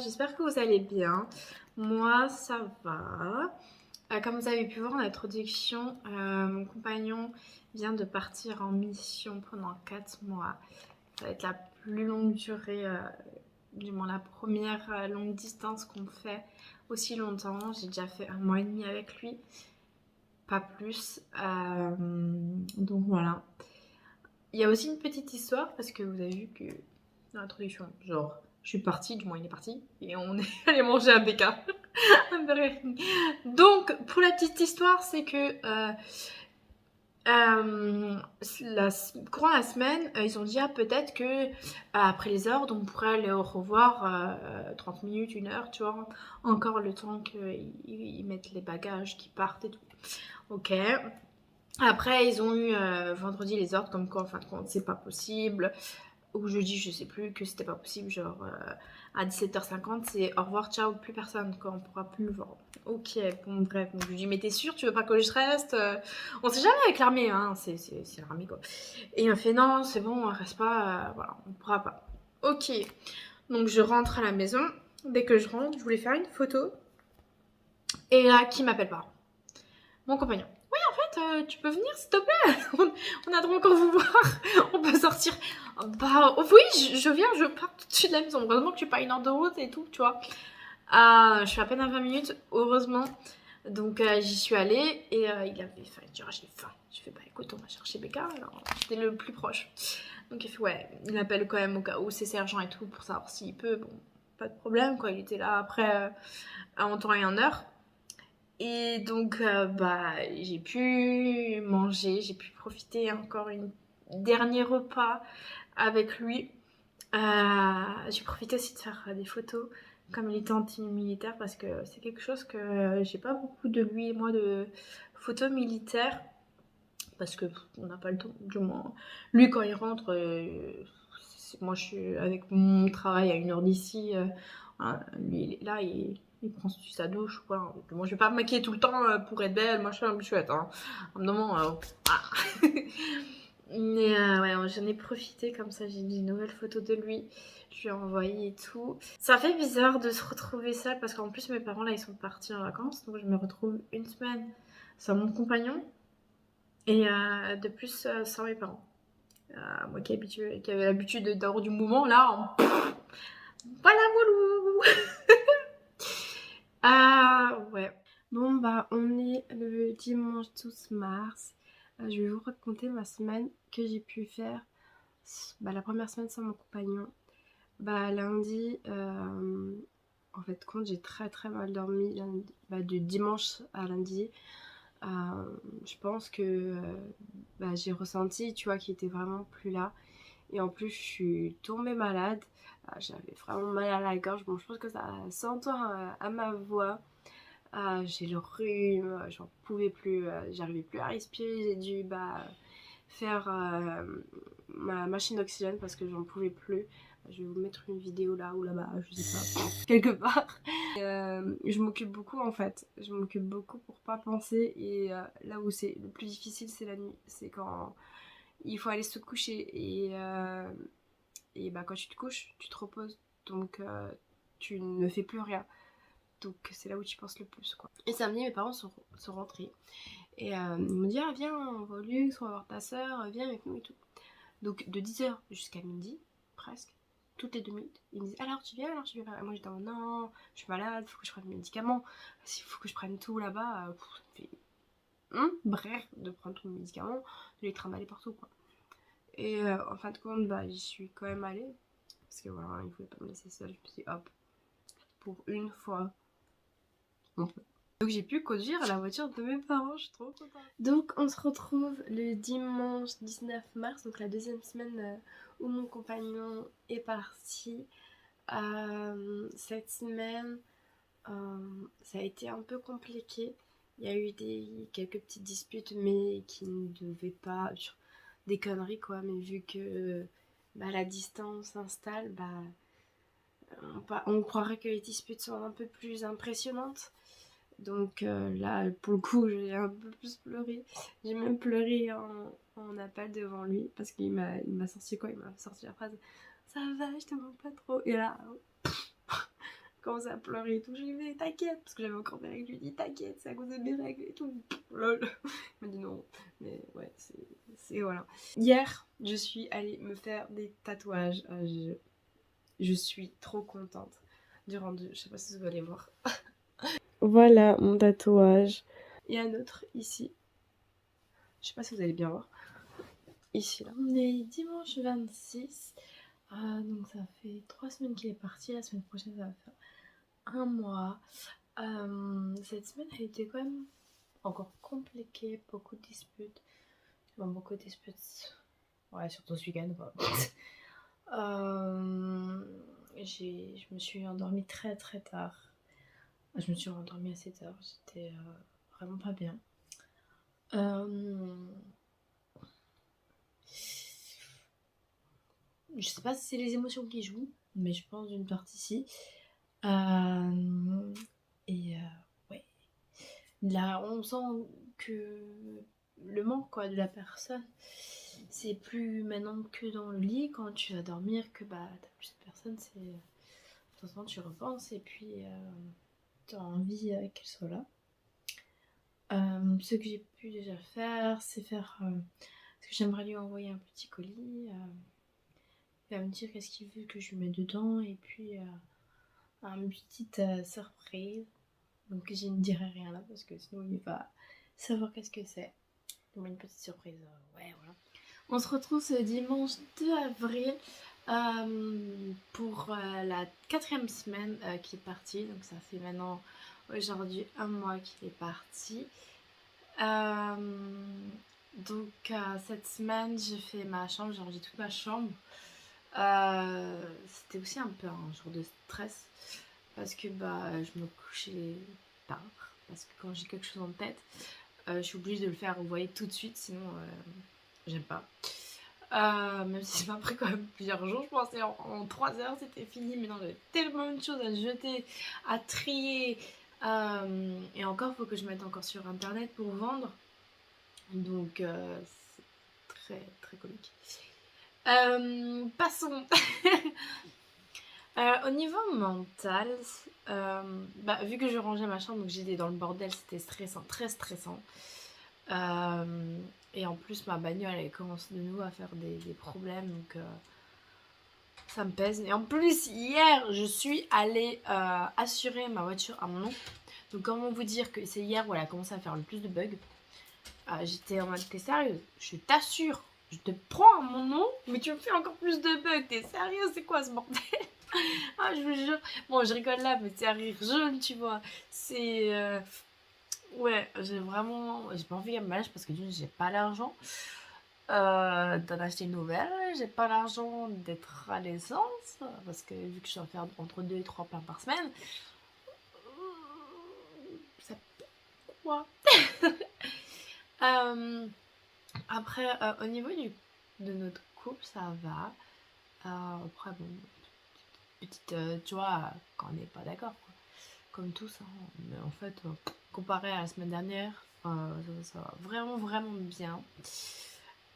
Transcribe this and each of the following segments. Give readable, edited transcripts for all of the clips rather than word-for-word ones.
j'espère que vous allez bien. Moi, ça va. Comme vous avez pu voir en introduction, mon compagnon vient de partir en mission pendant 4 mois. Ça va être la plus longue durée, du moins la première longue distance qu'on fait aussi longtemps. J'ai déjà fait 1 mois et demi avec lui, pas plus. Donc voilà. Il y a aussi une petite histoire parce que vous avez vu que dans l'introduction, genre, je suis partie, du moins il est parti, et on est allé manger un BK. Un Burger King. Donc, pour la petite histoire, c'est que courant la semaine, ils ont dit peut-être que après les ordres, on pourrait aller au revoir 30 minutes, 1 heure, tu vois, encore le temps qu'ils mettent les bagages, qu'ils partent et tout. Ok. Après, ils ont eu vendredi les ordres, comme quoi, en fin de compte, c'est pas possible. Ou jeudi, je sais plus, que c'était pas possible, genre à 17h50, c'est au revoir, ciao, plus personne, quoi, on pourra plus le voir. Ok, bon, bref, donc je lui dis, mais t'es sûr, tu veux pas que je reste On sait jamais avec l'armée, hein, c'est l'armée, quoi. Et il m'a fait, non, c'est bon, on reste pas, voilà, on pourra pas. Ok, donc je rentre à la maison. Dès que je rentre, je voulais faire une photo. Et là, qui m'appelle pas Mon compagnon. Tu peux venir s'il te plaît on a trop encore vous voir. On peut sortir. Bah oui, je viens, je pars tout de suite de la maison. Heureusement que je suis pas 1 heure de route et tout, tu vois. Je suis à peine à 20 minutes, heureusement. Donc j'y suis allée et il avait faim. Il dit j'ai faim. Je fais bah écoute, on va chercher Becca. Alors c'était le plus proche. Donc il fait ouais, il appelle quand même au cas où c'est sergent et tout pour savoir s'il peut. Bon, pas de problème quoi. Il était là après en temps et en heure. Et donc, bah, j'ai pu manger, j'ai pu profiter encore un dernier repas avec lui. J'ai profité aussi de faire des photos comme il était anti-militaire parce que c'est quelque chose que j'ai pas beaucoup de lui et moi de photos militaires parce que on n'a pas le temps, du moins. Lui, quand il rentre, moi je suis avec mon travail à 1 heure d'ici. Lui, il est là, il prend sa douche. Quoi. Moi, je vais pas me maquiller tout le temps pour être belle, machin, chouette. Hein. À un moment, Mais ouais, j'en ai profité comme ça. J'ai des nouvelles photos de lui. Je lui ai envoyé et tout. Ça fait bizarre de se retrouver seule parce qu'en plus, mes parents là, ils sont partis en vacances. Donc, je me retrouve une semaine sans mon compagnon et de plus sans mes parents. Moi qui avait l'habitude d'avoir du mouvement, là, voilà, moulou. Ouais. Bon, bah, on est le dimanche 12 mars. Je vais vous raconter ma semaine que j'ai pu faire. Bah, la première semaine sans mon compagnon. Bah, lundi, en fait, compte, j'ai très très mal dormi lundi, bah, de dimanche à lundi. Je pense que bah, j'ai ressenti, tu vois, qu'il était vraiment plus là. Et en plus, je suis tombée malade. J'avais vraiment mal à la gorge. Bon, je pense que ça s'entend à ma voix. J'ai le rhume, j'en pouvais plus, j'arrivais plus à respirer. J'ai dû faire ma machine d'oxygène parce que j'en pouvais plus. Je vais vous mettre une vidéo là ou là-bas, je sais pas, quelque part. Je m'occupe beaucoup en fait. Je m'occupe beaucoup pour pas penser. Et là où c'est le plus difficile, c'est la nuit. C'est quand il faut aller se coucher. Et bah, quand tu te couches, tu te reposes. Donc tu ne fais plus rien. Donc c'est là où tu penses le plus quoi. Et samedi mes parents sont rentrés. Et ils m'ont dit viens on va au luxe, on va voir ta soeur, viens avec nous et tout. Donc de 10h jusqu'à midi, presque, toutes les 2 minutes, ils me disent alors tu viens. Et moi j'étais en non, je suis malade, faut que je prenne mes médicaments. S'il faut que je prenne tout là-bas, ça me fait bref de prendre tous mes médicaments, de les trimballer partout quoi. Et en fin de compte, bah, j'y suis quand même allée. Parce que voilà, il ne voulait pas me laisser seule. Je me suis dit, hop, pour une fois, on peut. Donc j'ai pu conduire la voiture de mes parents, je suis trop contente. Donc on se retrouve le dimanche 19 mars, donc la deuxième semaine où mon compagnon est parti. Cette semaine, ça a été un peu compliqué. Il y a eu quelques petites disputes, mais qui ne devaient pas... Des conneries quoi, mais vu que la distance s'installe, on croirait que les disputes sont un peu plus impressionnantes. Donc là, pour le coup, j'ai un peu plus pleuré. J'ai même pleuré en appel devant lui parce qu'il m'a sorti quoi? Il m'a sorti la phrase ça va, je te manque pas trop. Et là, commençait à pleurer et tout. Je lui ai dit t'inquiète, parce que j'avais encore mes règles. Je lui ai dit t'inquiète, c'est à cause de mes règles et tout. Lol. Il m'a dit non, mais ouais, c'est voilà. Hier, je suis allée me faire des tatouages. Je suis trop contente du rendu. Je sais pas si vous allez voir. Voilà mon tatouage. Il y a un autre ici. Je sais pas si vous allez bien voir. Ici, là. On est dimanche 26. Donc ça fait 3 semaines qu'il est parti. La semaine prochaine, ça va faire 1 mois. Cette semaine a été quand même encore compliquée. Beaucoup de disputes. Bon, beaucoup de disputes. Ouais, surtout ce week-end, quoi. Je me suis endormie très très tard. Je me suis endormie à 7h. J'étais vraiment pas bien. Je sais pas si c'est les émotions qui jouent, mais je pense d'une partie si. Ouais. Là, on sent que le manque quoi, de la personne, c'est plus maintenant que dans le lit, quand tu vas dormir, que bah t'as plus de personne, c'est. De temps en temps, tu repenses et puis t'as envie qu'elle soit là. Ce que j'ai pu déjà faire, c'est faire. Parce que j'aimerais lui envoyer un petit colis. Il va me dire qu'est-ce qu'il veut que je lui mette dedans et puis une petite surprise. Donc je ne dirai rien là parce que sinon il va savoir qu'est-ce que c'est. Donc une petite surprise. Ouais, voilà. On se retrouve ce dimanche 2 avril pour la 4e semaine qui est partie. Donc ça fait maintenant aujourd'hui 1 mois qu'il est parti. Donc cette semaine j'ai fait ma chambre, j'ai rangé toute ma chambre. C'était aussi un peu un jour de stress parce que bah je me couchais tard parce que quand j'ai quelque chose en tête je suis obligée de le faire envoyer tout de suite sinon j'aime pas même si ça m'a pris quand même plusieurs jours. Je pensais en 3 heures c'était fini, mais non, j'avais tellement de choses à jeter, à trier et encore faut que je mette encore sur internet pour vendre, donc c'est très très comique. Passons. Au niveau mental, vu que je rangeais ma chambre, donc j'étais dans le bordel, c'était stressant, très stressant. Et en plus, ma bagnole, elle commence de nouveau à faire des problèmes, donc ça me pèse. Et en plus, hier, je suis allée assurer ma voiture à mon nom. Donc comment vous dire que c'est hier où elle a commencé à faire le plus de bugs. J'étais en mode, t'es sérieuse? Je t'assure, je te prends à mon nom, mais tu me fais encore plus de bugs. T'es sérieuse? C'est quoi ce bordel? Ah, je vous jure. Bon, je rigole là, mais c'est un rire jaune, tu vois. C'est. Ouais, j'ai pas envie qu'elle me lâche parce que d'une, j'ai pas l'argent d'en acheter une nouvelle. J'ai pas l'argent d'être à l'essence parce que vu que je dois faire entre 2 et 3 pleins par semaine, ça quoi. Après, au niveau de notre couple, ça va. Après, bon, petite, tu vois, quand on n'est pas d'accord, quoi. Comme tous, hein. Mais en fait, comparé à la semaine dernière, ça va vraiment, vraiment bien.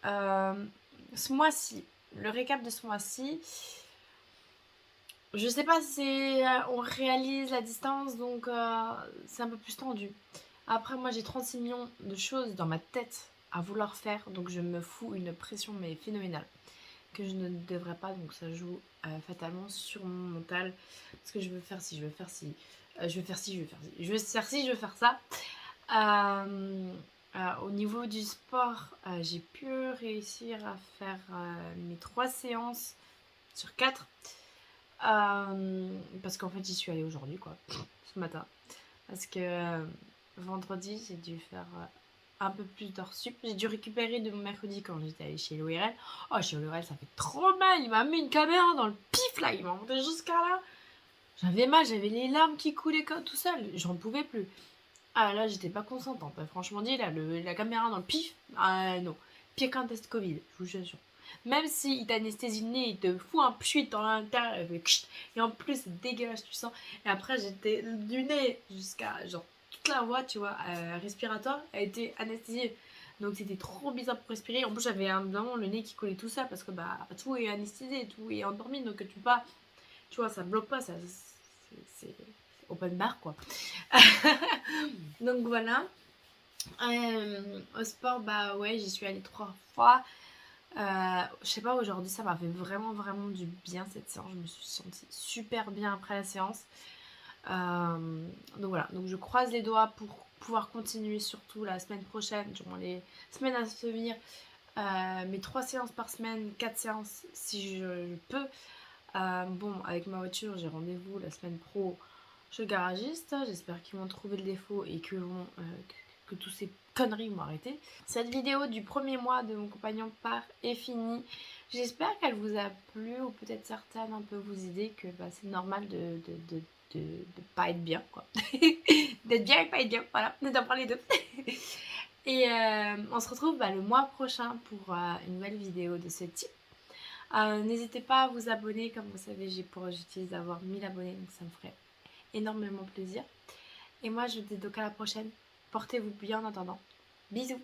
Ce mois-ci, le récap de ce mois-ci, je sais pas si on réalise la distance, donc c'est un peu plus tendu. Après, moi, j'ai 36 millions de choses dans ma tête à vouloir faire, donc je me fous une pression mais phénoménale que je ne devrais pas, donc ça joue fatalement sur mon mental parce que je veux faire ci, je veux faire ci, je veux faire ci, je veux faire ci, je veux faire ci, je veux faire ça. Au niveau du sport, j'ai pu réussir à faire mes 3 séances sur 4 parce qu'en fait j'y suis allée aujourd'hui quoi, ce matin, parce que vendredi j'ai dû faire un peu plus d'heures sup. J'ai dû récupérer de mon mercredi quand j'étais allée chez l'ORL. Oh, chez l'ORL, ça fait trop mal. Il m'a mis une caméra dans le pif, là. Il m'a monté jusqu'à là. J'avais mal, j'avais les larmes qui coulaient comme tout seul. J'en pouvais plus. Ah, là, j'étais pas consentante. Franchement dit, là, la caméra dans le pif, non. Pire qu'un test Covid, je vous assure. Même s'il t'anesthésie le nez, il te fout un pchut dans l'intérieur. Et en plus, c'est dégueulasse, tu sens. Et après, j'étais du nez jusqu'à genre toute la voix, tu vois, respiratoire, a été anesthésiée. Donc c'était trop bizarre pour respirer. En plus, j'avais vraiment le nez qui collait tout ça parce que bah tout est anesthésié, tout est endormi. Donc tu vois, ça bloque pas, ça c'est open bar quoi. Donc voilà. Au sport, bah ouais, j'y suis allée 3 fois. Je sais pas, aujourd'hui ça m'a fait vraiment vraiment du bien cette séance. Je me suis sentie super bien après la séance. Donc voilà, donc je croise les doigts pour pouvoir continuer surtout la semaine prochaine, durant les semaines à venir, mes 3 séances par semaine, 4 séances si je peux. Bon, avec ma voiture, j'ai rendez-vous la semaine pro chez le garagiste. J'espère qu'ils vont trouver le défaut et que toutes ces conneries vont arrêter. Cette vidéo du premier mois de mon compagnon part est finie. J'espère qu'elle vous a plu ou peut-être certaines un peu vous aider que bah, c'est normal de pas être bien quoi. D'être bien et pas être bien, voilà, d'en parler deux. Et on se retrouve bah, le mois prochain pour une nouvelle vidéo de ce type. N'hésitez pas à vous abonner, comme vous savez j'ai pour objectif d'avoir 1000 abonnés, donc ça me ferait énormément plaisir. Et moi je vous dis donc à la prochaine, portez-vous bien en attendant, bisous.